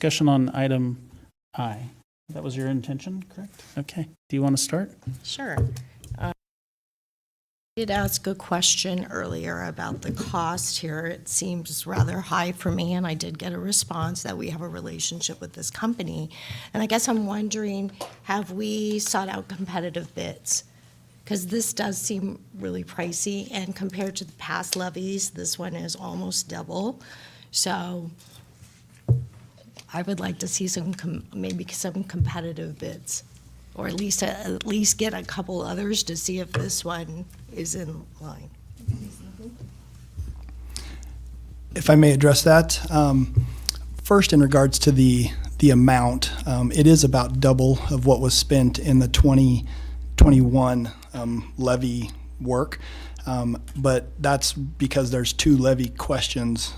Discussion on item I. That was your intention, correct? Okay. Do you want to start? Sure. I did ask a question earlier about the cost here. It seems rather high for me, and I did get a response that we have a relationship with this company. And I guess I'm wondering, have we sought out competitive bids? Because this does seem really pricey, and compared to the past levies, this one is almost double. So I would like to see maybe some competitive bids, or at least get a couple others to see if this one is in line. If I may address that, first in regards to the amount, it is about double of what was spent in the 2021 levy work, but that's because there's 2 levy questions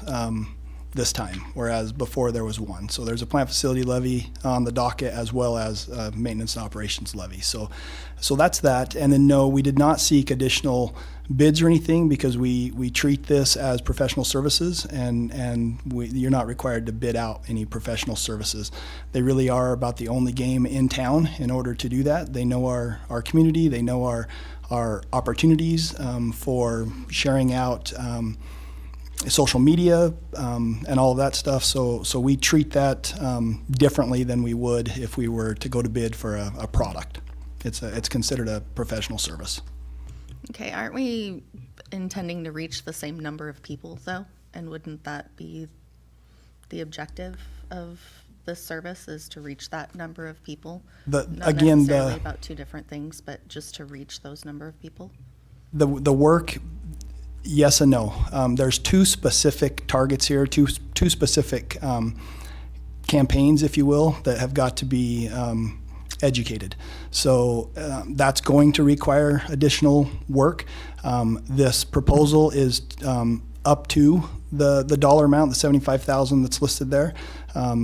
this time, whereas before there was 1. So there's a plant facility levy on the docket as well as maintenance and operations levy. So that's that. And then no, we did not seek additional bids or anything because we treat this as professional services, and you're not required to bid out any professional services. They really are about the only game in town in order to do that. They know our community, they know our opportunities for sharing out social media and all of that stuff. So we treat that differently than we would if we were to go to bid for a product. It's considered a professional service. Okay, aren't we intending to reach the same number of people though? And wouldn't that be the objective of this service, is to reach that number of people? Not necessarily about 2 different things, but just to reach those number of people? The work, yes and no. There's 2 specific targets here, two specific campaigns, if you will, that have got to be educated. So that's going to require additional work. This proposal is up to the dollar amount, the $75,000 that's listed there.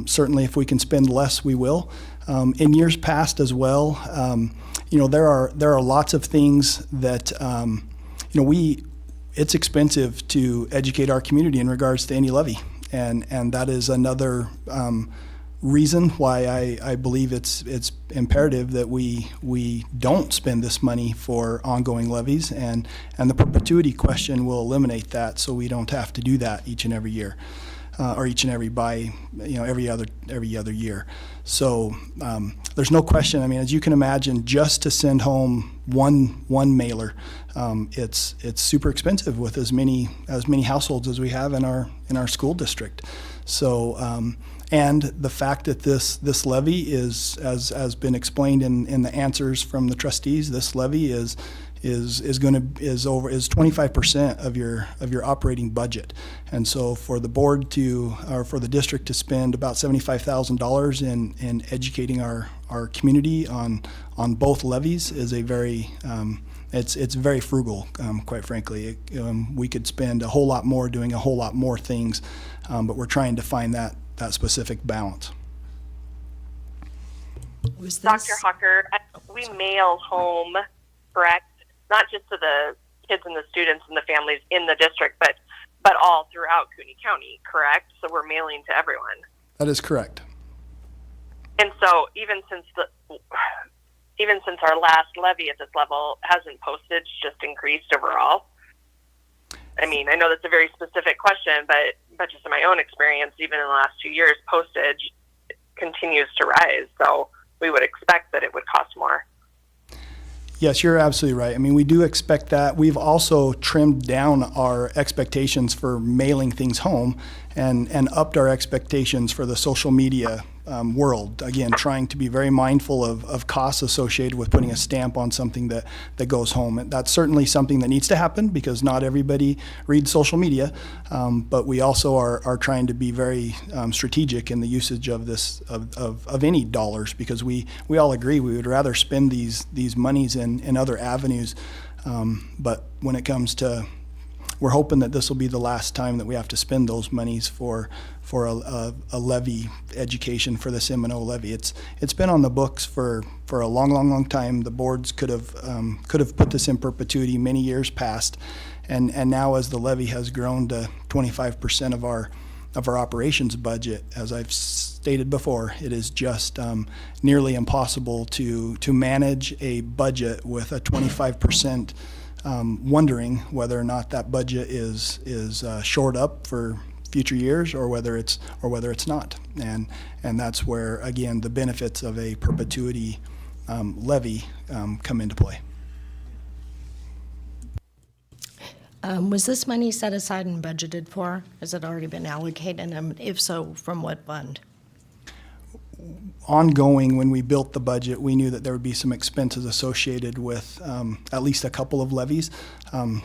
Certainly, if we can spend less, we will. In years past as well, there are lots of things that it's expensive to educate our community in regards to any levy, and that is another reason why I believe it's imperative that we don't spend this money for ongoing levies, and the perpetuity question will eliminate that, so we don't have to do that each and every year, or each and every every other year. So there's no question. I mean, as you can imagine, just to send home one mailer, it's super expensive with as many households as we have in our school district. So and the fact that this levy is, as has been explained in the answers from the trustees, this levy is 25% of your operating budget. And so for the board or for the district to spend about $75,000 in educating our community on both levies is a very it's very frugal, quite frankly. We could spend a whole lot more doing a whole lot more things, but we're trying to find that specific balance. Dr. Hucker, we mail home, correct? Not just to the kids and the students and the families in the district, but all throughout Cooney County, correct? So we're mailing to everyone. That is correct. And so even since our last levy at this level, hasn't postage just increased overall? I mean, I know that's a very specific question, but just in my own experience, even in the last 2 years, postage continues to rise. So we would expect that it would cost more. Yes, you're absolutely right. I mean, we do expect that. We've also trimmed down our expectations for mailing things home and upped our expectations for the social media world. Again, trying to be very mindful of costs associated with putting a stamp on something that goes home. And that's certainly something that needs to happen because not everybody reads social media. But we also are trying to be very strategic in the usage of this of any dollars, because we all agree we would rather spend these monies in other avenues. But when it comes to, we're hoping that this will be the last time that we have to spend those monies for a levy education for this M&O levy. It's been on the books for a long time. The boards could have put this in perpetuity many years past, and now as the levy has grown to 25% of our our operations budget, as I've stated before, it is just nearly impossible to manage a budget with a 25% wondering whether or not that budget is shored up for future years or whether it's not. And that's where, again, the benefits of a perpetuity levy come into play. Was this money set aside and budgeted for? Has it already been allocated? And if so, from what fund? Ongoing, when we built the budget, we knew that there would be some expenses associated with at least a couple of levies.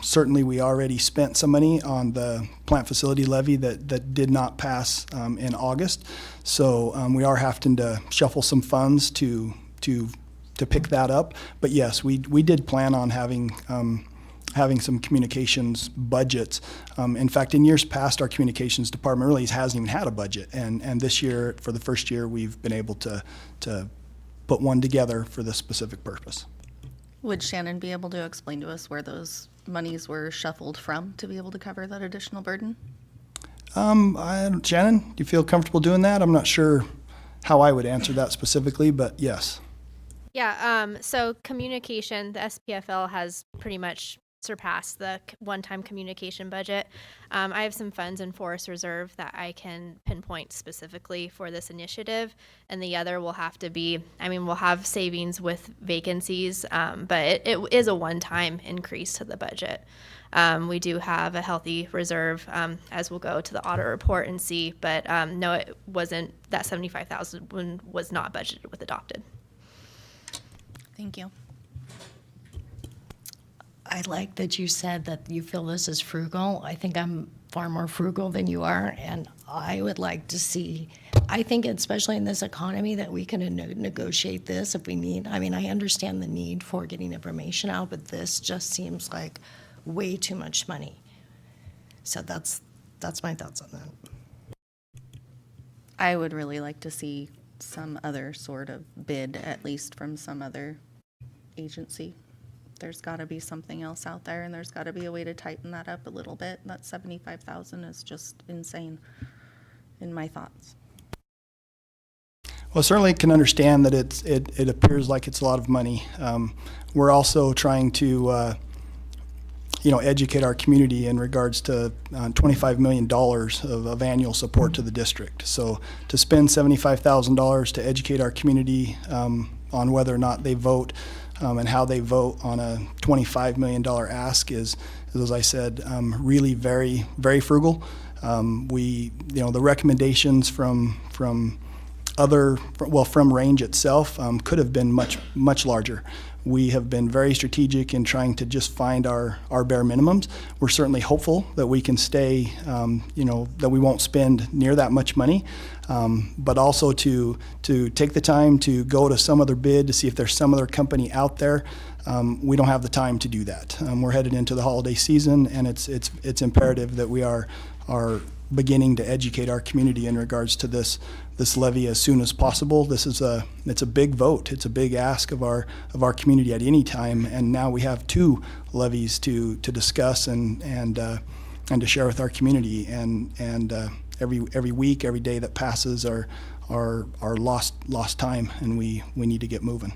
Certainly, we already spent some money on the plant facility levy that did not pass in August. So we are having to shuffle some funds to pick that up. But yes, we did plan on having some communications budgets. In fact, in years past, our communications department really hasn't even had a budget. And this year, for the first year, we've been able to put one together for this specific purpose. Would Shannon be able to explain to us where those monies were shuffled from to be able to cover that additional burden? Shannon, do you feel comfortable doing that? I'm not sure how I would answer that specifically, but yes. Yeah, so communication, the SPFL has pretty much surpassed the one-time communication budget. I have some funds in Forest Reserve that I can pinpoint specifically for this initiative, and the other will have to be, we'll have savings with vacancies, but it is a one-time increase to the budget. We do have a healthy reserve, as we'll go to the audit report and see, but no, it wasn't, that $75,000 was not budgeted with adopted. Thank you. I like that you said that you feel this is frugal. I think I'm far more frugal than you are, and I would like to see, I think especially in this economy, that we can negotiate this if we need. I understand the need for getting information out, but this just seems like way too much money. So that's my thoughts on that. I would really like to see some other sort of bid, at least from some other agency. There's got to be something else out there, and there's got to be a way to tighten that up a little bit. That $75,000 is just insane in my thoughts. Well, certainly can understand that it appears like it's a lot of money. We're also trying to educate our community in regards to $25 million of annual support to the district. So to spend $75,000 to educate our community on whether or not they vote and how they vote on a $25 million ask is, as I said, really very, very frugal. The recommendations from Range itself could have been much larger. We have been very strategic in trying to just find our bare minimums. We're certainly hopeful that we can stay, that we won't spend near that much money, but also to take the time to go to some other bid to see if there's some other company out there. We don't have the time to do that. We're headed into the holiday season, and it's imperative that we are beginning to educate our community in regards to this levy as soon as possible. It's a big vote. It's a big ask of our community at any time, and now we have two levies to discuss and to share with our community. And every week, every day that passes are lost time, and we need to get moving.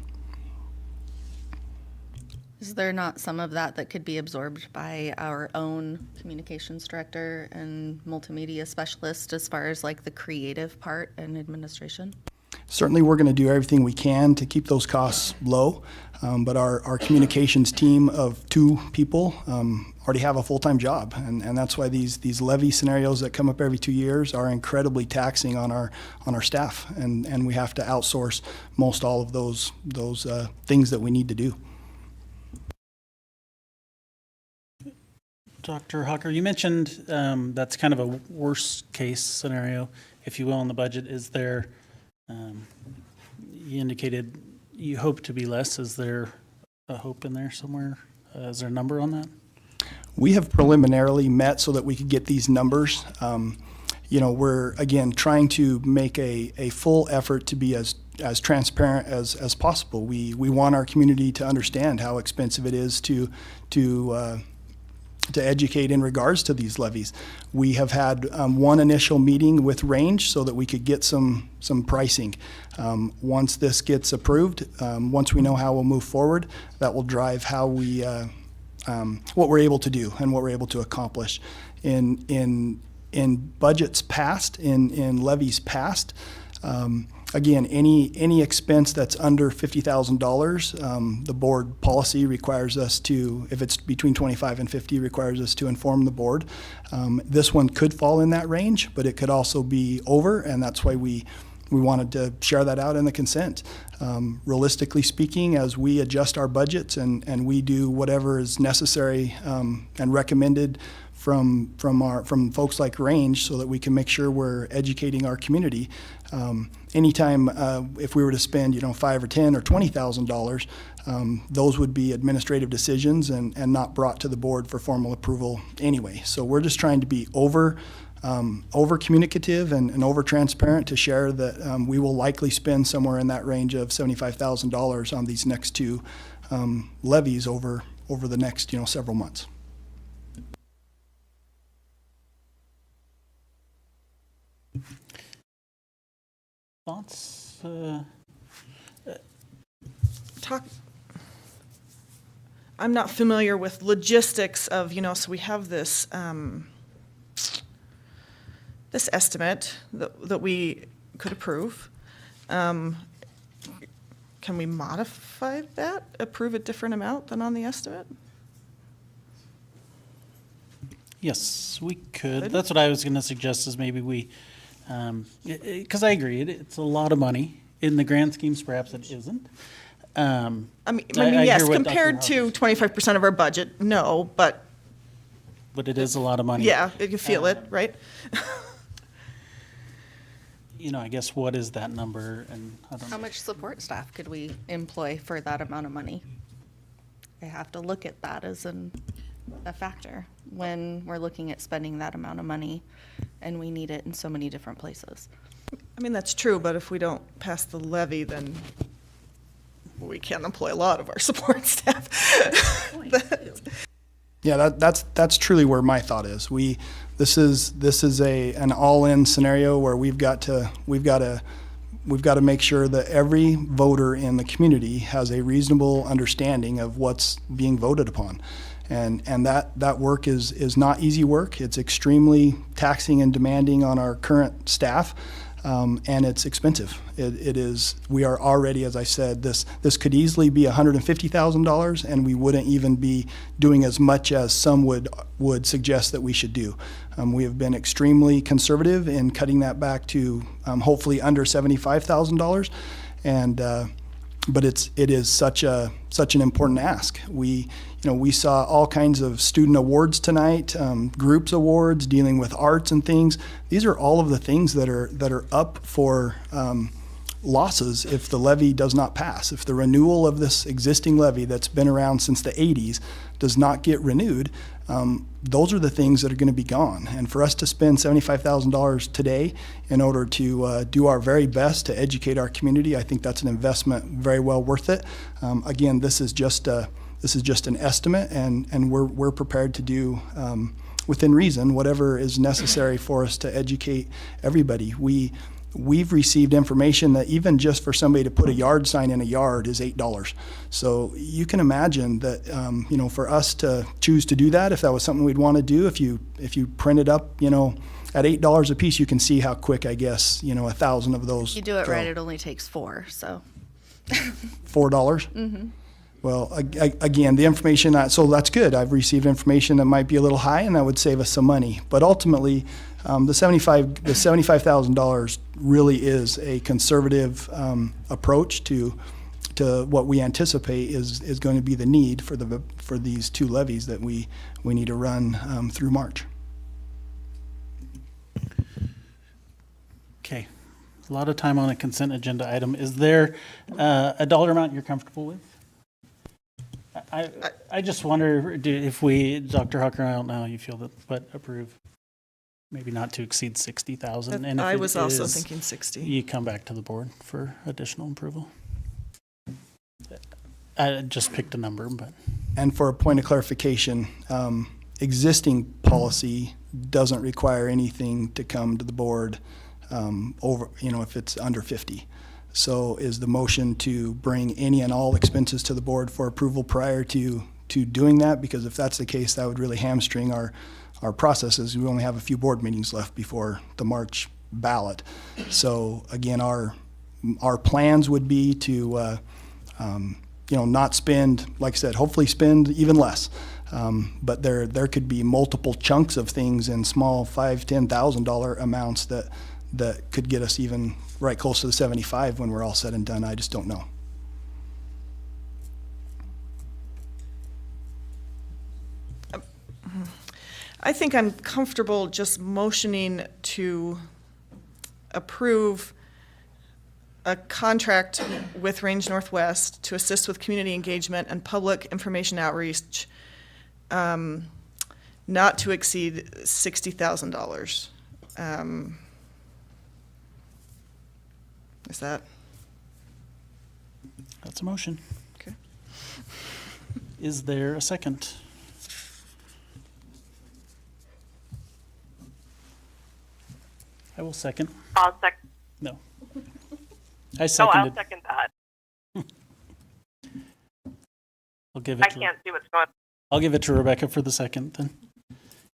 Is there not some of that could be absorbed by our own communications director and multimedia specialist as far as like the creative part and administration? Certainly, we're going to do everything we can to keep those costs low, but our communications team of two people already have a full-time job, and that's why these levy scenarios that come up every 2 years are incredibly taxing on our staff, and we have to outsource most all of those things that we need to do. Dr. Hawker, you mentioned that's kind of a worst case scenario, if you will, in the budget. Is there, you indicated you hope to be less. Is there a hope in there somewhere? Is there a number on that? We have preliminarily met so that we could get these numbers. We're, again, trying to make a full effort to be as transparent as possible. We want our community to understand how expensive it is to to educate in regards to these levies. We have had one initial meeting with Range so that we could get some pricing. Once this gets approved, once we know how we'll move forward, that will drive how we what we're able to do and what we're able to accomplish. In budgets past, in levies past, again, any expense that's under $50,000, the board policy requires us to, if it's between 25 and 50, requires us to inform the board. This one could fall in that range, but it could also be over, and that's why we wanted to share that out in the consent. Realistically speaking, as we adjust our budgets and we do whatever is necessary and recommended from folks like Range so that we can make sure we're educating our community. Anytime if we were to spend $5,000 or $10,000 or $20,000, those would be administrative decisions and not brought to the board for formal approval anyway. So we're just trying to be over communicative and over transparent to share that we will likely spend somewhere in that range of $75,000 on these next two levies over the next several months. Thoughts? I'm not familiar with logistics of, so we have this, this estimate that we could approve. Can we modify that, approve a different amount than on the estimate? Yes, we could. That's what I was going to suggest is maybe we, because I agree, it's a lot of money. In the grand schemes, perhaps it isn't. I mean, I yes, hear what compared Dr. to 25% of our budget, no, but But it is a lot of money. yeah, you can feel it, right? I guess what is that number? And I don't How know. much support staff could we employ for that amount of money? I have to look at that as a factor when we're looking at spending that amount of money and we need it in so many different places. I mean, that's true, but if we don't pass the levy, then we can't employ a lot of our support staff. Yeah, that's truly where my thought is. This is an all-in scenario where we've got to make sure that every voter in the community has a reasonable understanding of what's being voted upon. And that work is not easy work. It's extremely taxing and demanding on our current staff. And it's expensive. It is. We are already, as I said, this could easily be $150,000, and we wouldn't even be doing as much as some would suggest that we should do. We have been extremely conservative in cutting that back to hopefully under $75,000, and but it is such an important ask. We saw all kinds of student awards tonight, groups awards dealing with arts and things. These are all of the things that are up for losses if the levy does not pass. If the renewal of this existing levy that's been around since the 80s does not get renewed, those are the things that are going to be gone. And for us to spend $75,000 today in order to do our very best to educate our community, I think that's an investment very well worth it. Again, this is just an estimate, and we're prepared to do within reason whatever is necessary for us to educate everybody. We've received information that even just for somebody to put a yard sign in a yard is $8. So you can imagine that for us to choose to do that, if that was something we'd want to do, if you print it up, at $8 a piece, you can see how quick, I guess, 1,000 of those. You do it go. right, it only takes 4, so. $4? Mm-hmm. Well, again, the information, so that's good. I've received information that might be a little high, and that would save us some money. But ultimately, the $75,000 really is a conservative approach to what we anticipate is going to be the need for these two levies that we need to run through March. Okay. A lot of time on a consent agenda item. Is there a dollar amount you're comfortable with? I just wonder if we, Dr. Hucker, I don't know how you feel that, but approve. Maybe not to exceed 60,000. And if I it was also is, thinking 60. you come back to the board for additional approval. I just picked a number, but And for a point of clarification, existing policy doesn't require anything to come to the board over, if it's under 50. So is the motion to bring any and all expenses to the board for approval prior to doing that? Because if that's the case, that would really hamstring our processes. We only have a few board meetings left before the March ballot. So again, our plans would be to not spend, like I said, hopefully spend even less. But there could be multiple chunks of things in small $5,000, $10,000 amounts that could get us even right close to the 75 when we're all said and done. I just don't know. I think I'm comfortable just motioning to approve a contract with Range Northwest to assist with community engagement and public information outreach, not to exceed $60,000. Is that That's a motion. okay? Is there a second? I will second. I'll second. No. I Oh, I'll seconded. second that. I'll give I it to, can't see what's going. I'll give it to Rebecca for the second then.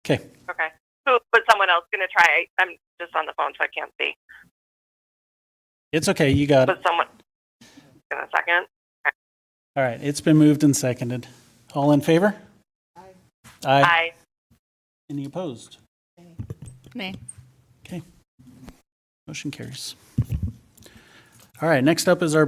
Okay. Okay. Who? But someone else going to try. I'm just on the phone, so I can't see. It's okay. You got it. But someone in a second. All right. It's been moved and seconded. All in favor? Aye. Aye. Any opposed? Nay. Okay. Motion carries. All right. Next up is our